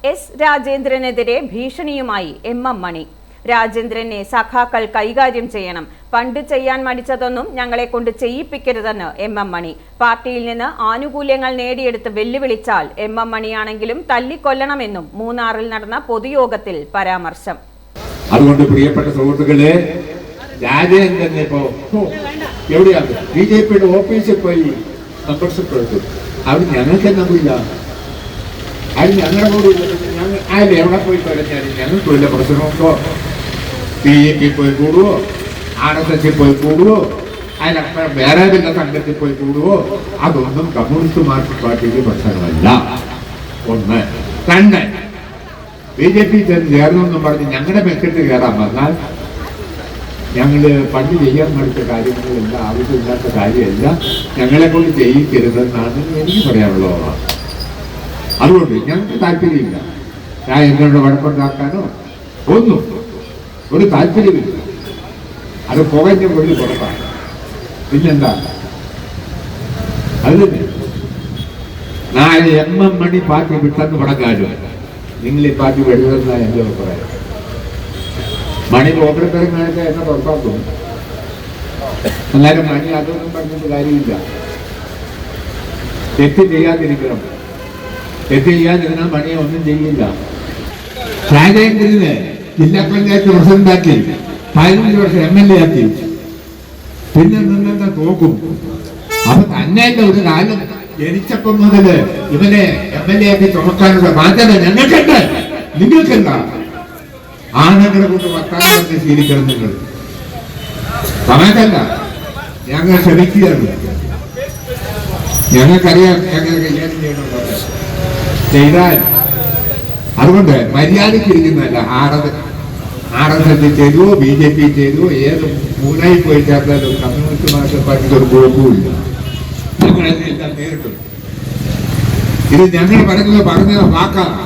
S രാജേന്ദ്രനെതിരെ ഭീഷണിയുമായി M മണി. രാജേന്ദ്രനെ സഖാക്കൾ കൈകാര്യം ചെയ്യണം. പണ്ട് ചെയ്യാൻ മടിച്ചതൊന്നും ഞങ്ങളെ കൊണ്ട് ചെയ്യിപ്പിക്കരുതെന്ന് എം മണി. പാർട്ടിയിൽ നിന്ന് ആനുകൂല്യങ്ങൾ നേടിയെടുത്ത് വെല്ലുവിളിച്ചാൽ എം മണിയാണെങ്കിലും തല്ലിക്കൊല്ലണമെന്നും മൂന്നാറിൽ നടന്ന പൊതുയോഗത്തിൽ പരാമർശം. അതുകൊണ്ട് പ്രിയപ്പെട്ട സുഹൃത്തുക്കളെ, രാജേന്ദ്രൻ ഇപ്പോ എവിടെയാണ് ബിജെപിയുടെ ഓഫീസിൽ പോയി മെമ്പർഷിപ്പ് എടുത്തു. അവിടെ ഞങ്ങൾക്ക് എന്നറിയില്ല. അത് ഞങ്ങളുടെ കൂടെ അതിൽ എവിടെ പോയി പറഞ്ഞാലും ഞങ്ങൾക്ക് വല്ല പ്രശ്നമുണ്ടോ? BJP പോയി കൂടുവോ, RSS പോയി കൂടുവോ, അതിനപ്പുറം വേറെ വല്ല സംഘത്തിൽ പോയി കൂടുവോ, അതൊന്നും കമ്മ്യൂണിസ്റ്റ് മാർക്സിസ്റ്റ് പാർട്ടിക്ക് പ്രശ്നമല്ല. ഒന്ന്. രണ്ട്, BJP ചേർന്നെന്നും പറഞ്ഞ് ഞങ്ങളുടെ മെച്ചത്ത് കയറാൻ വന്നാൽ ഞങ്ങൾ പണ്ട് ചെയ്യാൻ മടുത്ത കാര്യങ്ങളല്ല, ആവശ്യമില്ലാത്ത കാര്യമല്ല, ഞങ്ങളെ കൊണ്ട് ചെയ്യിക്കരുതെന്നാണ് എനിക്ക് പറയാനുള്ളത്. അതുകൊണ്ട് ഞങ്ങൾക്ക് താല്പര്യമില്ല. ഞാൻ എന്നോട് വഴക്കുണ്ടാക്കാനോ ഒന്നും ഒരു താല്പര്യമില്ല. അത് പുകഞ്ഞ കൊള്ളി പുറത്താണ്. പിന്നെന്താ? അത് തന്നെ നാളെ എം മണി പാർട്ടി വിട്ടെന്ന് പറഞ്ഞാലും നിങ്ങൾ ഈ പാർട്ടി വെഴുതെന്നാണ് എൻ്റെ അഭിപ്രായം. മണി പോക്കരത്തരം കാണിച്ചാൽ എന്നെ പുറത്താക്കും. എന്നാലും മണി അതൊന്നും പറഞ്ഞിട്ട് കാര്യമില്ല. തെറ്റ് ചെയ്യാതിരിക്കണം. തെറ്റ് ചെയ്യാതിരുന്നാൽ മണിയെ ഒന്നും ചെയ്യില്ല. രാജേന്ദ്രന് ജില്ലാ പഞ്ചായത്ത് പ്രസിഡന്റാക്കി, 15 വർഷം MLA ആക്കി, പിന്നെ നിന്നെന്താ തോക്കും. അപ്പൊ തന്നെ ഒരു കാലം ജനിച്ചപ്പം മുതല് ഇവനെ MLA ആക്കി ചുമക്കാനുള്ള ബാധ്യത ഞങ്ങൾക്കുണ്ട്, നിങ്ങൾക്കുണ്ട. ആണുങ്ങളെ കൊണ്ട് വർത്താനം ശീലിക്കണം നിങ്ങൾ. സമയത്തല്ല, ഞങ്ങൾ ശ്രമിക്കുകയാണ്. ഞങ്ങൾക്കറിയാം ഞങ്ങൾ കൈകാര്യം ചെയ്യണമെന്ന് ചെയ്താൽ. അതുകൊണ്ട് മര്യാദയ്ക്കിരിക്കുന്നതല്ല. RSS ചെയ്തുവോ BJP ചെയ്തുവോ ഏത് മൂന്നായി പോയി ചേർത്താലും കമ്മ്യൂണിസ്റ്റ് മാർക്സിസ്റ്റ് പാർട്ടിക്ക് ഒരു കുഴപ്പമില്ല. ഞങ്ങളെല്ലാം നേരിട്ടു. ഇത് ഞങ്ങൾ പറഞ്ഞ വാക്കാണ്.